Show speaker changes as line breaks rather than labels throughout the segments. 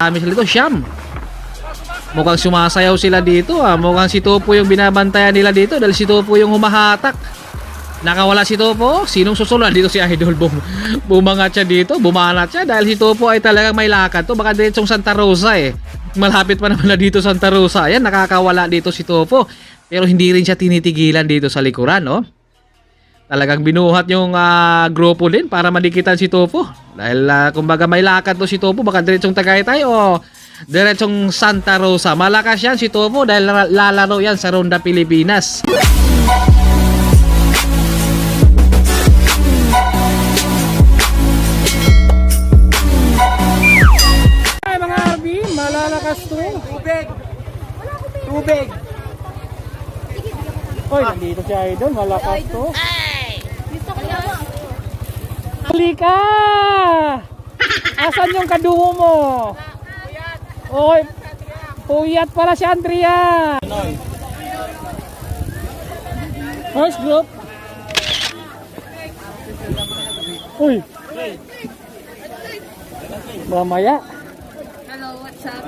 Kami sila dito, Siyam. Mukhang sumasayaw sila dito Mukhang si Topo yung binabantayan nila dito dahil si Topo yung humahatak. Nakawala si Topo. Sinong susunod? Dito si Idol. Bumangat siya dito. Bumanat siya dahil si Topo ay talagang may lakad to. Baka diretsong Santa Rosa Malapit pa naman na dito Santa Rosa. Ayan, nakakawala dito si Topo. Pero hindi rin siya tinitigilan dito sa likuran, no? Talagang binuhat yung grupo din para madikitan si Topo. Dahil kumbaga may lakad to si Topo. Baka diretsong Tagaytay o diretsong Santa Rosa. Malakas yan si Topo dahil lalaro yan sa Ronda Pilipinas.
Ay mga RB, malalakas to. Tubig. Hoy, nandito si Idol, malakas to. Halika! Asan yung kadungo mo? Oy, puyat pala si Andrea. First group. Uy. Mamaya.
Hello, what's up?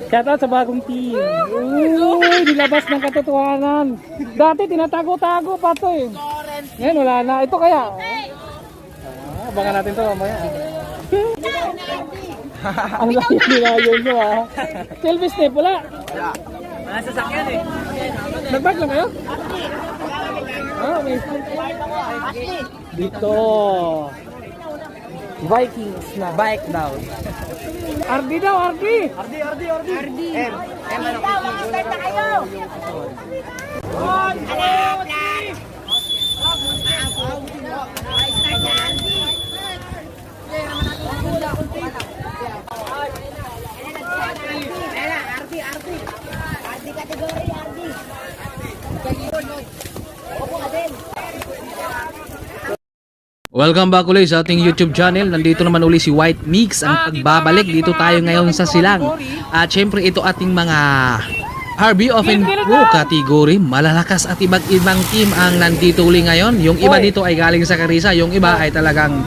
Shout out sa bagong team. Uy, nilabas ng katotohanan. Dati tinatago-tago pa to Ngayon wala na. Ito kaya. Abangan natin to mamaya. Ang layo nyo Silvis Step, wala?
Wala. Wala sasakyan
Nag-bike lang kayo? Okay. Dito. Vikings na.
Bike daw.
RD daw, RD!
RD. M ano?
Welcome back ulit sa ating YouTube channel. Nandito naman uli si White Mix ang pagbabalik. Dito tayo ngayon sa Silang. At syempre ito ating mga RB Open Pro category. Malalakas at iba't ibang team ang nandito uli ngayon. Yung iba dito ay galing sa Carissa. Yung iba ay talagang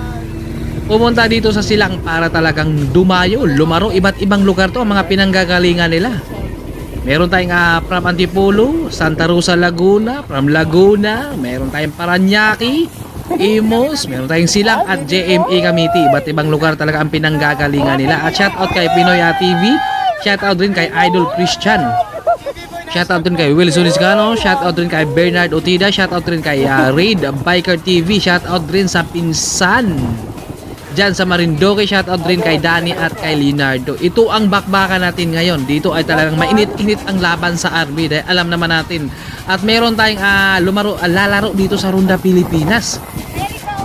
pumunta dito sa Silang para talagang dumayo, lumaro. Iba't ibang lugar to ang mga pinanggagalingan nila. Meron tayong from Antipolo, Santa Rosa, Laguna, from Laguna. Meron tayong Paranaque, Imus, meron tayong Silang at JMA Cavite. Iba't ibang lugar talaga ang pinanggagalingan nila. At shoutout kay Pinoy TV, shoutout din kay Idol Christian, shoutout din kay Wilson Iscano, shoutout din kay Bernard Otida, shoutout din kay Raid Biker TV, shoutout din sa pinsan dyan sa Marindoque, shoutout din kay Danny at kay Leonardo. Ito ang bakbakan natin ngayon. Dito ay talagang mainit-init ang laban sa RB dahil alam naman natin. At meron tayong lalaro dito sa Ronda Pilipinas.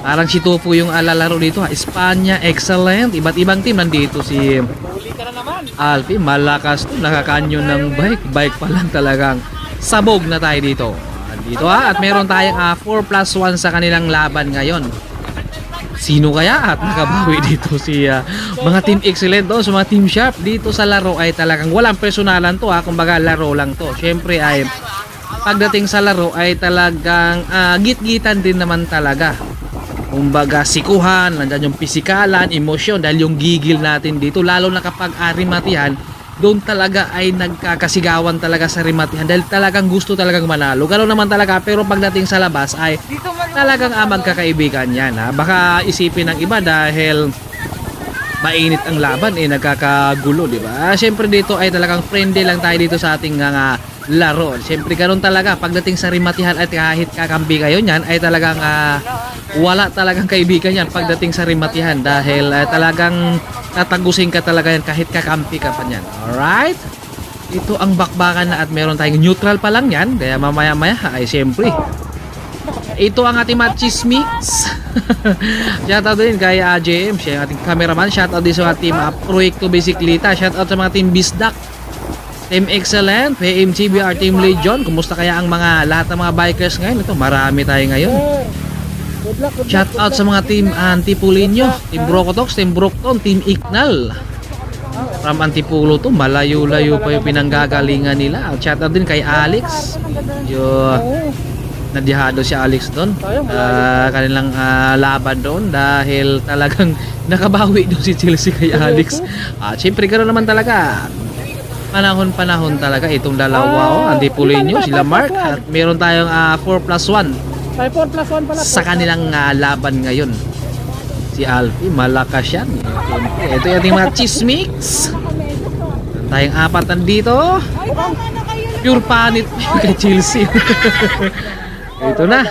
Parang si Topo yung lalaro dito Espanya, excellent. Iba't ibang team nandito. Si Alfie, malakas to. Nakakanyo ng bike pa lang talagang sabog na tayo dito. Dito at meron tayong 4+1 sa kanilang laban ngayon. Sino kaya at nakabawi dito si mga team excellent sa mga team sharp dito sa laro ay talagang walang personalan to kumbaga laro lang to. Syempre ay pagdating sa laro ay talagang git-gitan din naman talaga. Kumbaga sikuhan, nandiyan yung pisikalan, emosyon dahil yung gigil natin dito lalo na kapag rimatihan, doon talaga ay nagkakasigawan talaga sa rimatihan dahil talagang gusto talagang manalo. Ganoon naman talaga pero pagdating sa labas ay talagang magkakaibigan yan Baka isipin ng iba dahil mainit ang laban nagkakagulo, di ba? Syempre dito ay talagang friendly lang tayo dito sa ating laro. Syempre ganoon talaga pagdating sa rimatihan at kahit kakampi kayo niyan ay talagang wala talagang kaibigan yan pagdating sa rimatihan dahil talagang tatagusin ka talaga yan kahit kakampi ka pa niyan. Alright? Ito ang bakbakan na at meron tayong neutral pa lang yan kaya mamaya-maya ay syempre ito ang ating mga chismix. Shoutout din kay JM, siya ang ating cameraman. Shoutout din sa mga team Proyekto Bisikleta. Shoutout sa mga team Bisdak, Team Excellent, PMCBR, Team Legion. Kumusta kaya ang lahat ng mga bikers ngayon? Ito, marami tayo ngayon. Shoutout sa mga team Antipulinyo, Team Brocotox, Team Brockton, Team Ignal. From Antipolo to, malayo-layo pa yung pinanggagalingan nila. Shoutout din kay Alex. Nadyahado si Alex doon.
Sayang, malayo.
Kanilang laban doon dahil talagang nakabawi doon si Chelsea kay Alex. Siyempre ganoon naman talaga. Panahon-panahon talaga itong dalawa. Antipulinho, sila Mark. At meron tayong 4+1
Ay, 4+1 pala.
sa kanilang laban ngayon. Si Alfie, malakas yan. Siyempre, ito yung ating mga chismix. Meron tayong 4 nandito. Pure panit kay Chelsea. Ito na.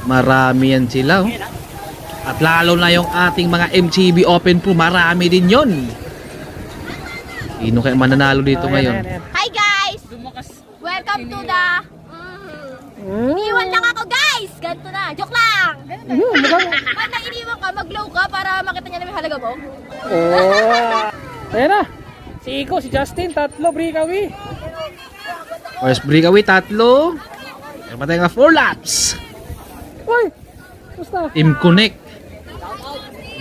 Marami yan sila. Oh. At lalo na yung ating mga MTB Open Pro, marami din yon. Sino kaya mananalo dito ngayon?
Hi guys! Welcome to the... Iniwan lang ako guys! Ganito na, joke lang! Pag iniwan ka, mag-glow ka para makita niya na may halaga mo.
Ayan na. Si Iko, si Justin, 3 breakaway.
First breakaway, 3. Meron pa tayong 4 laps.
Uy! Basta.
Team Connect.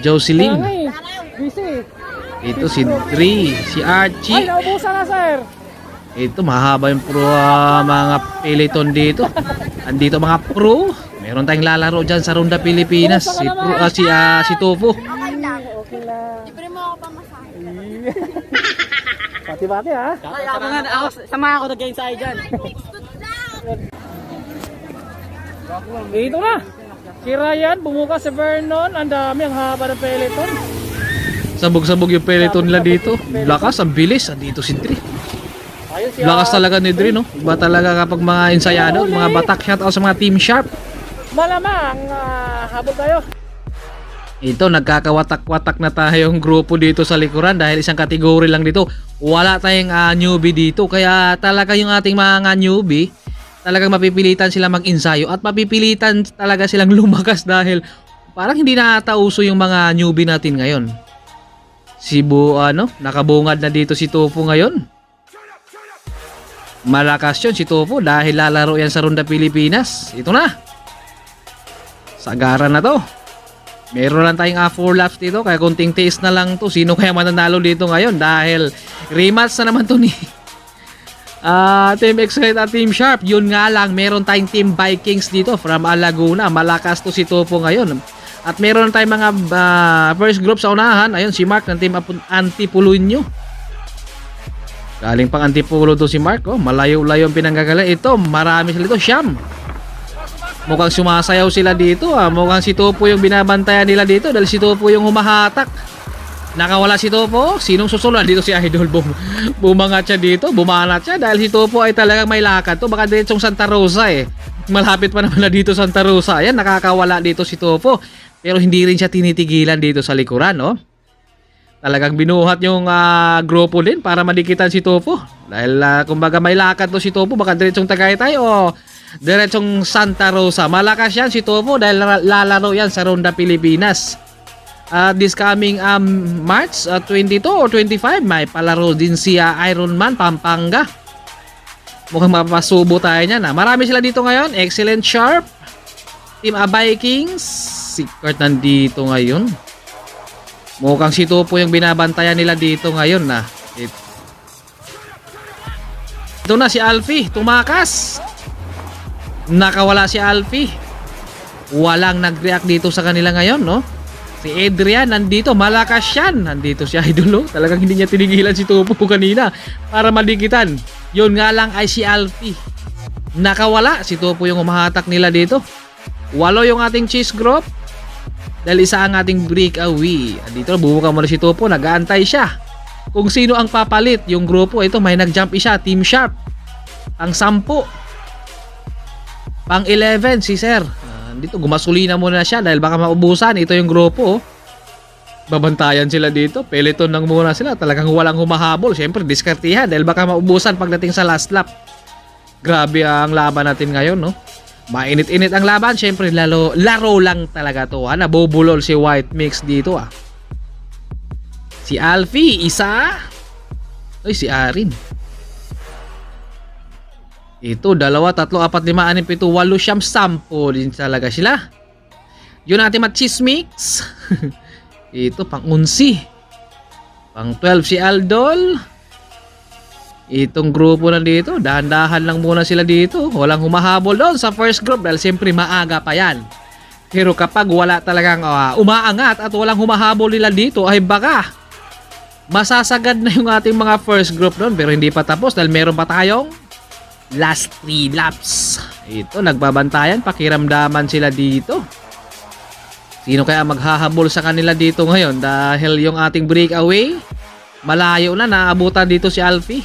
Jocelyn.
Kaya nga eh. Busy.
Ito si Dre. Si
Ay,
Archie.
naubusan na sir.
Ito, mahaba yung pro mga peloton dito. Andito mga pro. Meron tayong lalaro dyan sa Ronda Pilipinas. Si, si Tofu.
Okay lang.
Okay lang.
Libre mo ako pamasahe.
Pati-pati ha.
Sama ako nag-gain sa dyan.
Dito na. Si Ryan, bumuka si Vernon. Ang dami, ang haba ng peloton.
Sabog-sabog yung peloton nila dito. Lakas, ang bilis. Andito si Dre.
Ayun si
Lakas talaga ni Dre, no? Iba talaga kapag mga ensayado, mga batak shot sa mga Team Sharp.
Malamang habol tayo.
Ito, nagkakawatak-watak na tayong grupo dito sa likuran dahil isang kategory lang dito. Wala tayong newbie dito. Kaya talaga yung ating mga newbie, talagang mapipilitan sila mag-ensayo at mapipilitan talaga silang lumakas dahil parang hindi natauso yung mga newbie natin ngayon. Nakabungad na dito si Tofu ngayon. Malakas yun si Tofu dahil lalaro yan sa Ronda Pilipinas. Ito na. Sagaran na to. Meron lang tayong 4 laps dito kaya konting taste na lang to. Sino kaya mananalo dito ngayon dahil rematch na naman to ni Team Excellent at Team Sharp. Yun nga lang, meron tayong Team Vikings dito from Laguna. Malakas to si Topo ngayon. At meron tayong mga first group sa unahan. Ayun, si Mark ng Team Antipulinho. Galing pang Antipulo to si Mark. Oh, malayo-layo ang pinanggagaling. Ito, marami sila dito. Siyam. Mukhang sumasayaw sila dito. Mukhang si Topo yung binabantayan nila dito dahil si Topo yung humahatak. Nakawala si Topo. Sinong susunod? Dito si Idol. Bumangat siya dito. Bumanat siya dahil si Topo ay talagang may lakad. To baka diretsong Santa Rosa eh. Malapit pa naman na dito Santa Rosa. Ayan, nakakawala dito si Topo. Pero hindi rin siya tinitigilan dito sa likuran, no? Talagang binuhat yung grupo din para madikitan si Topo. Dahil kumbaga may lakad to si Topo. Baka diretsong Tagaytay o diretsong Santa Rosa. Malakas yan si Topo dahil lalaro yan sa Ronda Pilipinas. This coming March 22 or 25 may palaro din si Ironman Pampanga. Mukhang mapasubo tayo niyan. Marami sila dito ngayon. Excellent Sharp. Team Vikings. Si Kurt nandito ngayon. Mukhang si Topo yung binabantayan nila dito ngayon na. Ito na si Alfie. Tumakas. Nakawala si Alfie. Walang nag-react dito sa kanila ngayon, no? Si Adrian nandito, malakas yan. Nandito si Idol, talagang hindi niya tinigilan si Topo kanina para madikitan. Yun nga lang ay si Alfie. Nakawala, si Topo yung umahatak nila dito. 8 yung ating cheese group. Dahil isa ang ating breakaway. Dito, bumuka muna si Topo, nag-aantay siya. Kung sino ang papalit, yung grupo, ito may nag-jump isa, Team Sharp. Ang 10. Pang 11 si Sir. Dito gumasolina muna siya dahil baka maubusan. Ito yung grupo. Babantayan sila dito. Peloton lang muna sila. Talagang walang humahabol. Siyempre diskartihan dahil baka maubusan pagdating sa last lap. Grabe ang laban natin ngayon, no? Mainit-init ang laban. Siyempre laro lang talaga to. Nabubulol si White Mix dito. Si Alfie, isa. Ay, si Arin. Ito, 2, 3, 4, 5, 6, 7, 8, 10 din talaga sila. Yun natin machismix. Ito, pang 11. Pang 12 si Aldol. Itong grupo na dito, dahan-dahan lang muna sila dito. Walang humahabol doon sa first group dahil siyempre maaga pa yan. Pero kapag wala talagang umaangat at walang humahabol nila dito, ay baka masasagad na yung ating mga first group doon. Pero hindi pa tapos dahil meron pa tayong last 3 laps. Ito, nagbabantayan, pakiramdaman sila dito. Sino kaya maghahabol sa kanila dito ngayon? Dahil yung ating breakaway, malayo na, naabutan dito si Alfie.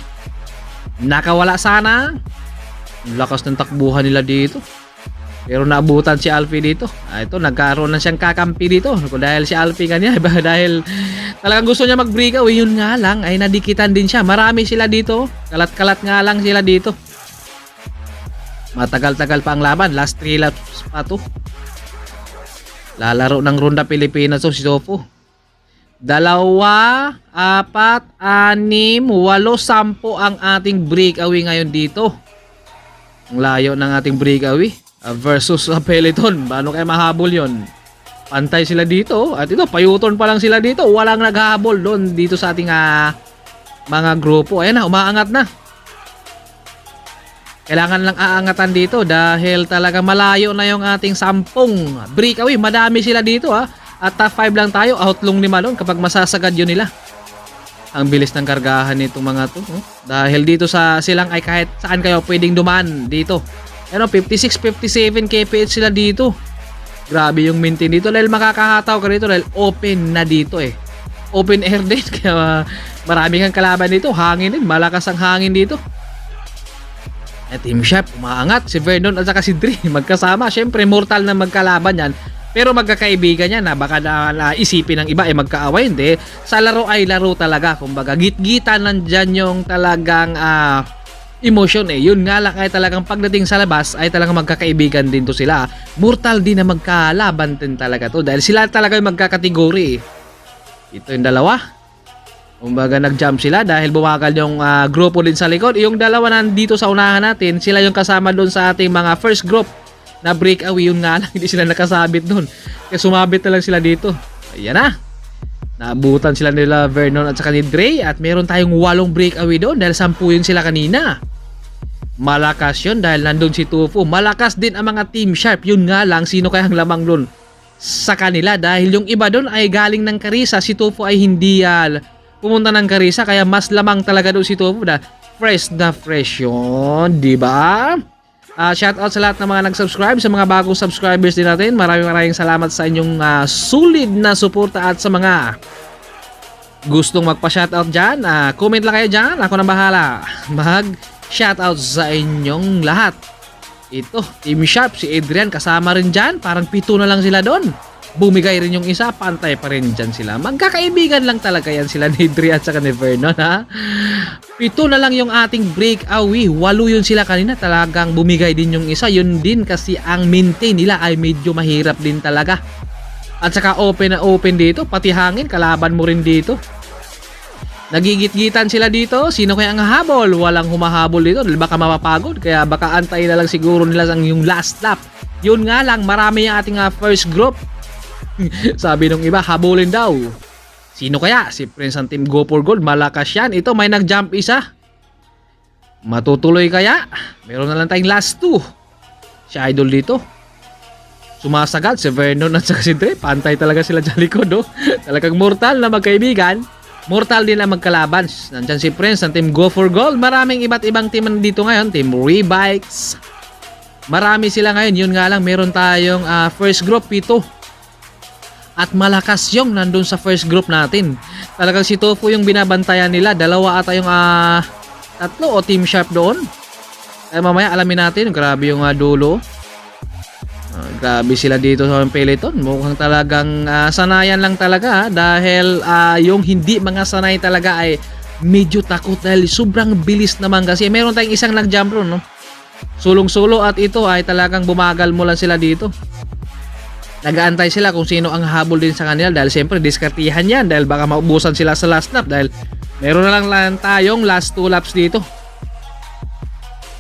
Nakawala sana. Lakas ng takbuhan nila dito. Pero naabutan si Alfie dito. Ito, nagkaroon na siyang kakampi dito. Dahil si Alfie kanya, dahil talagang gusto niya mag-breakaway, yun nga lang, ay nadikitan din siya. Marami sila dito. Kalat-kalat nga lang sila dito. Matagal-tagal pa ang laban. Last 3 laps pa to. Lalaro ng Ronda Pilipinas si Tofu. 2, 4, 6, 8, 10 ang ating breakaway ngayon dito. Ang layo ng ating breakaway versus peloton. Paano kaya mahabol yon? Pantay sila dito. At ito, payuton pa lang sila dito. Walang naghahabol doon dito sa ating mga grupo. Ayan na, umaangat na. Kailangan lang aangatan dito dahil talaga malayo na yung ating 10 breakaway. Madami sila dito At top 5 lang tayo, outlong 5 doon kapag masasagad yun nila. Ang bilis ng kargahan nitong mga to. Dahil dito sa silang ay kahit saan kayo pwedeng dumaan dito. 56, 57 kph sila dito. Grabe yung maintain dito dahil makakahataw ka dito dahil open na dito Open air din kaya marami kang kalaban dito. Hangin din, malakas ang hangin dito. Team Chef, umaangat. Si Vernon at saka si Dre magkasama. Siyempre mortal na magkalaban yan. Pero magkakaibigan yan baka isipin ng iba magkaaway. Hindi. Sa laro ay laro talaga. Kumbaga git-gitan nandyan yung talagang emotion Yun nga lang ay talagang pagdating sa labas ay talagang magkakaibigan din to sila. Mortal din na magkalaban din talaga to. Dahil sila talaga yung magkakategori Ito yung dalawa. Kumbaga nag-jump sila dahil bumagal yung grupo din sa likod. Yung dalawa nandito sa unahan natin, sila yung kasama doon sa ating mga first group na breakaway. Yun nga lang, hindi sila nakasabit doon. Kaya sumabit na lang sila dito. Ayan na. Naabutan sila nila Vernon at saka ni Dre. At meron tayong 8 breakaway doon dahil 10 yun sila kanina. Malakas yun dahil nandun si Tofu. Malakas din ang mga Team Sharp. Yun nga lang, sino kaya ang lamang doon sa kanila? Dahil yung iba doon ay galing ng Carissa. Si Tofu ay hindi pumunta ng Carissa. Kaya mas lamang talaga doon si Tofu na fresh yun. Diba? Shoutout sa lahat ng mga nag-subscribe, sa mga bagong subscribers din natin. Maraming salamat sa inyong solid na suporta at sa mga gustong magpa-shoutout dyan. Comment lang kayo dyan. Ako na bahala mag-shoutout sa inyong lahat. Ito, Team Sharp, si Adrian kasama rin dyan. Parang 7 na lang sila doon. Bumigay rin yung isa, pantay pa rin dyan sila. Magkakaibigan lang talaga yan sila ni Adrian at saka ni Vernon 7 na lang yung ating breakaway. 8 yun sila kanina, talagang bumigay din yung isa. Yun din kasi ang maintain nila ay medyo mahirap din talaga. At saka open na open dito, pati hangin, kalaban mo rin dito. Nagigit-gitan sila dito. Sino kaya ang habol? Walang humahabol dito dahil baka mapapagod. Kaya baka antay na lang siguro nila yung last lap. Yun nga lang, marami yung ating first group. Sabi nung iba, habulin daw. Sino kaya? Si Prince ang Team Go for Gold. Malakas yan. Ito, may nag-jump isa. Matutuloy kaya? Meron na lang tayong last 2. Si Idol dito. Sumasagad si Vernon at si Dre. Pantay talaga sila dyan likod. Talagang mortal na magkaibigan. Mortal din ang magkalaban. Nandyan si Prince ang Team Go for Gold. Maraming iba't ibang team dito ngayon. Team Rebikes. Marami sila ngayon. Yun nga lang, meron tayong first group 7. At malakas yung nandun sa first group natin. Talagang si Tofu yung binabantayan nila. 2 ata yung 3 o Team Sharp doon. Mamaya alamin natin. Grabe yung dulo. Grabe sila dito sa peloton. Mukhang talagang sanayan lang talaga. Dahil yung hindi mga sanay talaga ay medyo takot. Dahil sobrang bilis naman kasi. Meron tayong isang nag-jump ron. Sulong-sulo at ito ay talagang bumagal mo lang sila dito. Nag-aantay sila kung sino ang habol din sa kanila dahil siyempre diskartihan yan dahil baka maubusan sila sa last lap dahil meron na lang tayong last 2 laps dito.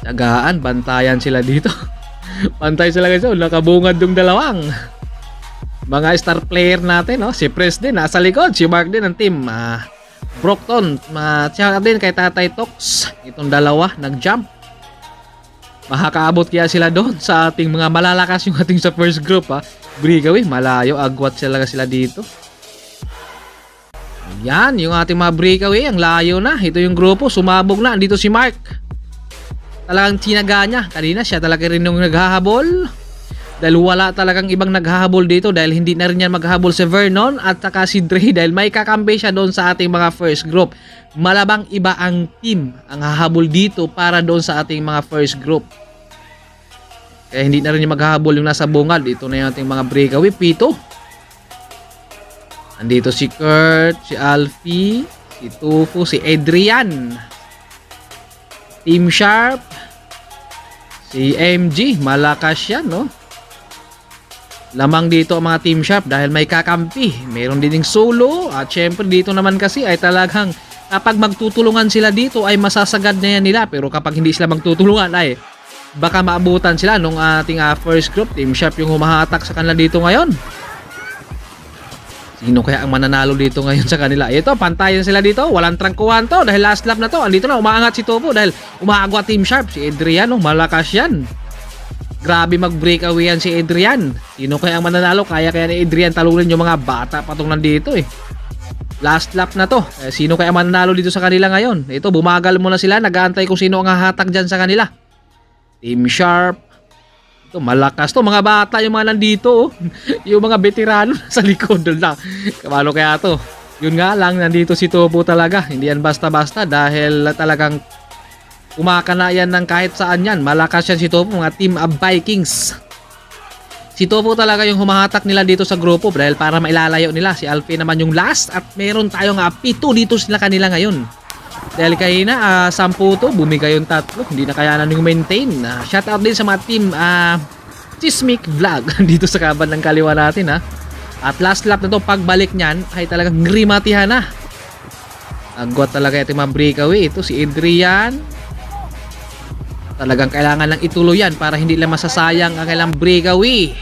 Tagaan, bantayan sila dito. Pantay sila guys, nakabungad yung dalawang mga star player natin, si Pres din nasa likod, si Mark din ang team Brockton. Shout out din kay Tatay Tox. Itong dalawa nag-jump. Makakaabot kaya sila doon sa ating mga malalakas yung ating sa first group ha. Breakaway, malayo, agwat sila dito. Yan, yung ating mga breakaway, ang layo na. Ito yung grupo, sumabog na. Andito si Mark. Talagang tinaga niya. Kanina siya talaga rin yung naghahabol. Dahil wala talagang ibang naghahabol dito dahil hindi na rin yan maghahabol si Vernon at saka si Dre dahil may kakampi siya doon sa ating mga first group. Malabang iba ang team ang hahabol dito para doon sa ating mga first group. Kaya hindi na rin yung maghahabol yung nasa bungad. Dito na yung ating mga breakaway. Pito. Andito si Kurt, si Alfie, si Tufu, si Adrian, Team Sharp, si MG, malakas yan, no? Lamang dito ang mga Team Sharp dahil may kakampi. Meron din solo at syempre dito naman kasi ay talagang kapag magtutulungan sila dito ay masasagad na yan nila. Pero kapag hindi sila magtutulungan ay baka maabutan sila nung ating first group. Team Sharp yung humahatak sa kanila dito ngayon. Sino kaya ang mananalo dito ngayon sa kanila? Ito, pantayan sila dito. Walang trangkuhan to dahil last lap na to. Andito na, umaangat si Topo dahil umaagwa Team Sharp. Si Adrian, malakas yan. Grabe mag-breakaway yan si Adrian. Sino kaya ang mananalo? Kaya ni Adrian talunin yung mga bata patong nandito eh. Last lap na to. Sino kaya mananalo dito sa kanila ngayon? Ito, bumagal muna sila. Nag-aantay kung sino ang hahatag dyan sa kanila. Team Sharp. Ito, malakas to. Mga bata yung mga nandito. Oh. Yung mga veterano sa likod lang. Kamalo kaya to. Yun nga lang, nandito si Topo talaga. Hindi yan basta-basta dahil talagang umakana yan ng kahit saan yan. Malakas yan si Topo, mga Team Vikings. Si Topo talaga yung humahatak nila dito sa grupo dahil para mailalayo nila. Si Alfie naman yung last at meron tayong 7 dito sila kanila ngayon. Dahil kanina 10 to, bumigay yung 3. Hindi na kayanan yung maintain. Shoutout din sa mga team Chismic Vlog dito sa kaban ng kaliwa natin ha. At last lap na to, pagbalik nyan ay talagang grimatihan na. Agwat talaga yung mga breakaway. Ito si Adrian. Talagang kailangan lang ituloy yan para hindi lang masasayang ang kailang breakaway.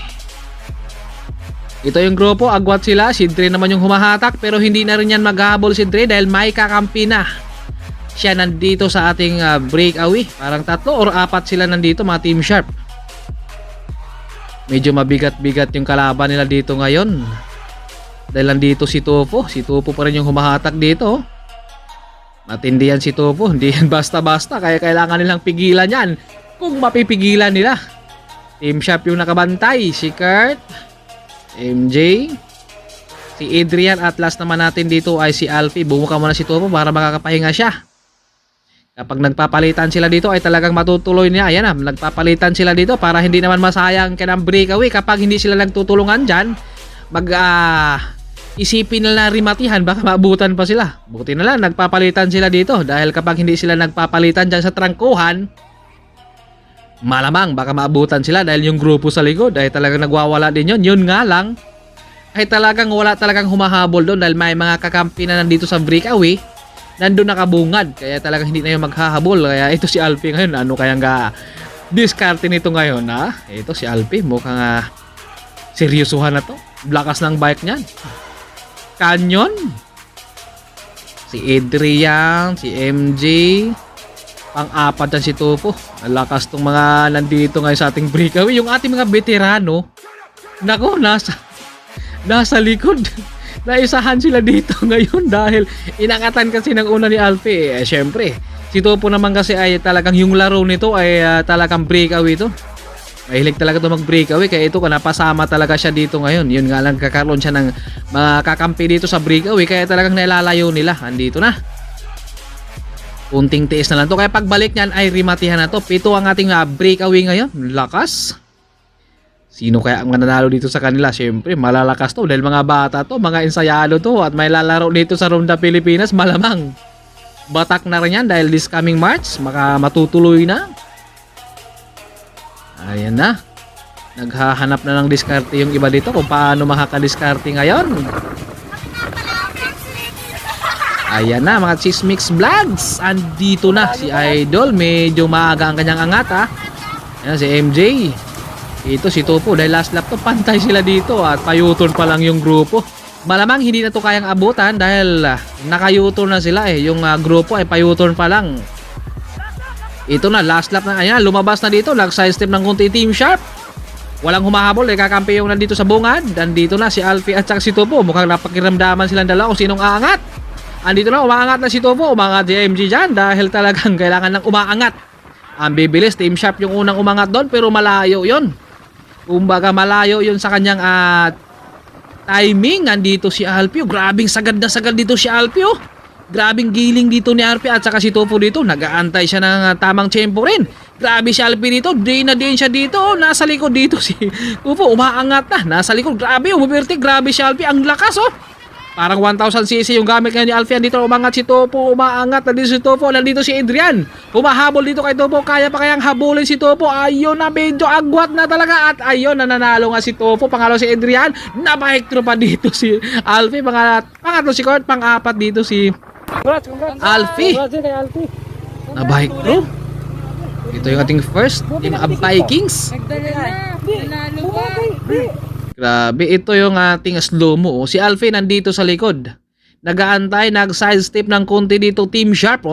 Ito yung grupo, agwat sila. Si Dre naman yung humahatak pero hindi na rin yan maghahabol si Dre dahil may kakampi na. Siya nandito sa ating breakaway. Parang 3 or 4 sila nandito, mga Team Sharp. Medyo mabigat-bigat yung kalaban nila dito ngayon. Dahil nandito si Topo. Si Topo pa rin yung humahatak dito. Matindi yan si Topo. Hindi yan basta-basta. Kaya kailangan nilang pigilan yan. Kung mapipigilan nila. Team Sharp yung nakabantay. Si Kurt, MJ, si Adrian at last naman natin dito ay si Alfie. Bumuka muna si Topo para makakapahinga siya. Kapag nagpapalitan sila dito ay talagang matutuloy niya. Ayan na, nagpapalitan sila dito para hindi naman masayang kanang breakaway. Kapag hindi sila nagtutulungan dyan, isipin nila na rimatihan, baka maabutan pa sila. Buti na lang, nagpapalitan sila dito. Dahil kapag hindi sila nagpapalitan dyan sa trangkuhan, malamang baka maabutan sila dahil yung grupo sa likod ay talagang nagwawala din yun. Yun nga lang, ay talagang wala talagang humahabol doon dahil may mga kakampi na nandito sa breakaway. Nandun nakabungad, kaya talagang hindi na yung maghahabol. Kaya ito si Alfie ngayon, ano kayang diskarte nito ngayon ha? Ito si Alfie, mukhang seryosohan na to. Lakas ng bike niyan. Canyon. Si Adrian, si MJ, pang-apat na si Topo. Lakas tong mga nandito ngayon sa ating breakaway. Yung ating mga veterano, nako, nasa likod. Naisahan sila dito ngayon dahil inangatan kasi ng una ni Alfie. Syempre, si Topo naman kasi ay talagang yung laro nito ay talagang breakaway ito. Mahilig talaga ito mag-breakaway kaya ito napasama talaga siya dito ngayon. Yun nga lang, kakaroon siya ng mga kakampi dito sa breakaway kaya talagang nailalayo nila. Andito na. Kunting tiis na lang to. Kaya pagbalik niyan ay rimatihan na to. 7 ang ating breakaway ngayon. Lakas. Sino kaya ang mananalo dito sa kanila? Siyempre, malalakas to dahil mga bata to, mga ensayado to at may lalaro dito sa Ronda Pilipinas, malamang. Batak na rin yan dahil this coming March, matutuloy na. Ayan na. Naghahanap na ng diskarte yung iba dito kung paano makakadiskarte ngayon. Ayan na mga Chismix Vlogs. Andito na si Idol. Medyo maaga ang kanyang angat ha. Ayan si MJ. Ito si Topo dahil last lap to pantay sila dito at payuton pa lang yung grupo. Malamang hindi na to kayang abutan dahil naka-U-turn na sila eh. Yung grupo ay pa-U-turn pa lang. Ito na, last lap na. Ayan, lumabas na dito. Nag-side step ng kunti Team Sharp. Walang humahabol. Kakampi yung nandito sa bungad. Nandito na si Alfie at saka si Topo. Mukhang napakiramdaman silang dalawa kung sinong aangat. Andito na, umaangat na si Topo. Umangat si MG dyan dahil talagang kailangan ng umaangat. Ang bibilis, Team Sharp yung unang umangat doon pero malayo yon. Kumbaga malayo yon sa kanyang timing. Nandito si Alfie. Grabing sagad na sagad dito si Alfie. Grabing giling dito ni Alfie at saka si Topo dito. Nag-aantay siya ng tamang tempo rin. Grabe si Alfie dito. Din na din siya dito. Nasa likod dito si Topo. Umaangat na. Nasa likod. Grabe. Umibirti. Grabe si Alfie. Ang lakas Parang 1000cc yung gamit ngayon ni Alfie. Nandito umangat si Topo. Umaangat. Nandito si Topo. Nandito si Adrian. Humahabol dito kay Topo. Kaya pa kayang habulin si Topo. Ayun na. Medyo agwat na talaga. At ayun. Nananalo nga si Topo. Pangalaw si Adrian. Nabahik pa dito si Alfie. Pangatlo si Kurt. Pang-apat dito si
Congrats.
Alfie.
Congrats din kay Alfie.
Nabahik bro. Ito yung ating first Team Vikings.
Nanalo ka.
Grabe, ito yung ating slow-mo. Si Alfie nandito sa likod. Nagaantay, nag-side step ng konti dito Team Sharp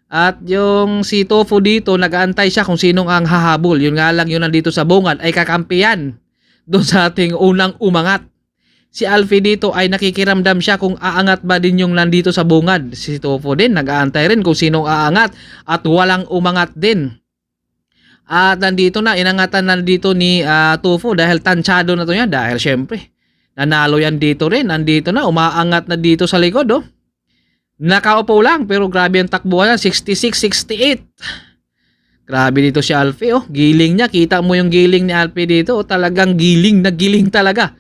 At yung si Tofu dito, nagaantay siya kung sinong ang hahabol. Yun nga lang yun nandito sa bungad ay kakampiyan doon sa ating unang umangat. Si Alfie dito ay nakikiramdam siya kung aangat ba din yung nandito sa bungad. Si Tofu din, nag-aantay rin kung sinong aangat at walang umangat din. At nandito na, inangatan na dito ni Tofu dahil tansyado na to yan. Dahil syempre, nanalo yan dito rin. Nandito na, umaangat na dito sa likod Nakaupo lang pero grabe ang takbuhan niya, 66-68. Grabe dito si Alfie giling niya. Kita mo yung giling ni Alfie dito talagang giling na giling talaga.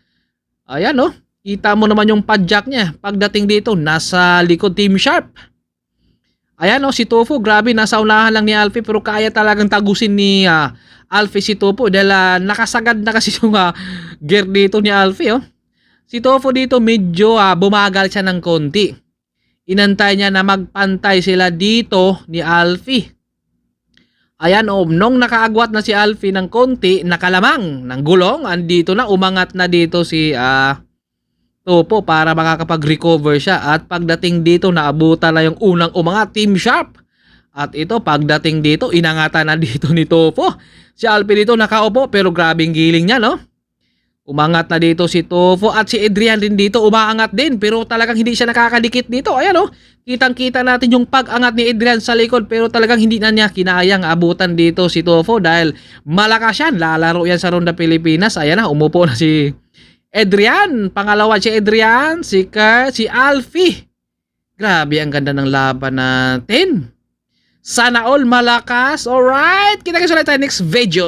Ayan kita mo naman yung padjak niya. Pagdating dito, nasa likod Team Sharp. Ayan si Tofu, grabe, nasa unahan lang ni Alfie pero kaya talagang tagusin ni Alfie si Tofu dahil nakasagad na kasi yung gear dito ni Alfie Si Tofu dito medyo bumagal siya ng konti. Inantay niya na magpantay sila dito ni Alfie. Ayan nung nakaagwat na si Alfie ng konti, nakalamang ng gulong, andito na, umangat na dito si Topo para makakapag-recover siya. At pagdating dito, naabutan na yung unang umangat, Team Sharp. At ito, pagdating dito, inangatan na dito ni Topo. Si Alfie dito nakaupo, pero grabing giling niya, Umangat na dito si Tofu at si Adrian din dito umaangat din pero talagang hindi siya nakakadikit dito. Ayan kitang-kita natin yung pag-angat ni Adrian sa likod pero talagang hindi na niya kinayang abutan dito si Tofu dahil malakas yan. Lalaro yan sa Ronda Pilipinas. Ayan na, umupo na si Adrian. Pangalawa si Adrian, si Kurt, si Alfie. Grabe, ang ganda ng laban natin. Sana all malakas. Alright, kita-kita ulit tayo next video.